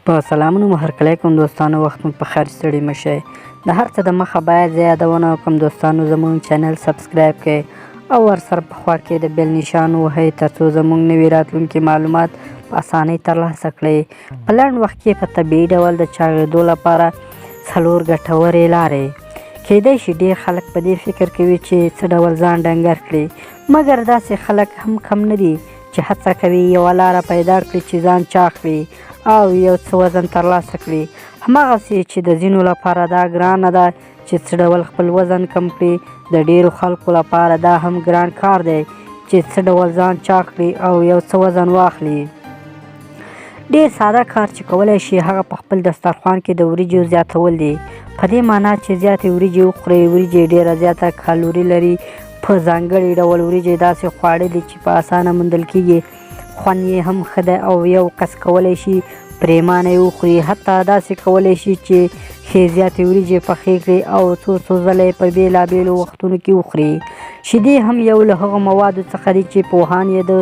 په سلامونه مو هرکلی کوم دوستانو، وخت مو په خیر، ستړي مه شئ. د هر څه د مخه باید زه یادونه وکړم دوستانو، زموږ چینل سبسکرایب کړئ او ورسره په خوا کې د بیل نشان ووهئ تر څو زموږ نوي راتلونکي معلومات په اسانۍ ترلاسه کړئ. په لنډ وخت کې په طبیعي ډول د چاغېدو لپاره 4 ګټورې لارې. کیدای شي ډېر خلک په دې فکر کوي چې څه ډول ځان ډنګر کړي، مګر داسې خلک هم کم نه دي چې هڅه کوي یوه لاره پیدا کړي چې ځان چاغ کړي او یو څه وزن ترلاسه کړي. هماغسې چې د ځینو لپاره دا ګرانه ده چې څه ډول خپل وزن کم کړي، د ډېرو خلکو لپاره دا هم ګران کار دی چې څه ډول ځان چاغ کړي او یو څه وزن واخلي. ډېر ساده کار چې کولی شي هغه په خپل دسترخوان کې د وریجو زیاتول دي. په دې معنا چې زیاتې وریجې وخورئ. وریجې ډېره زیاته کالوري لري. په ځانګړي ډول وریجې داسې خواړه دي چې په اسانه موندل کېږي، خوند یې هم ښه دی او یو کس کولی شي پرېمانه یې وخوري. حتی داسې کولی شي چې ښې زیاتې وریجې پخې کړي او څو ځله یې په بېلابېلو وختونو کې وخوري. شیدې هم یو له هغو موادو څخه دي چې پوهان یې د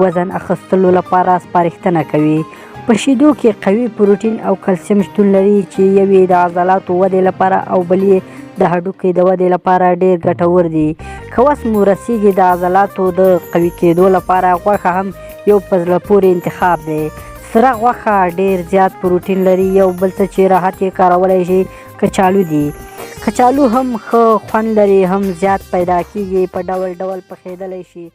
وزن اخیستلو لپاره سپارښتنه کوي. په شیدو کې قوي پروټین او کلسیم شتون لري چې یو یې د عضلاتو ودې لپاره او بل یې د هډوکو د ودې لپاره ډېر ګټور دي. که وس مو رسیږي د عضلاتو د قوي کېدو لپاره غوښه هم یو په زړه پورې انتخاب دی. سره غوښه ډېر زیات پروټین لري. یو بل څه چې راحت یې کارولی شي کچالو دي. کچالو هم ښه خوند لري، هم زیات پیدا کېږي، په ډول ډول پخېدلی شي.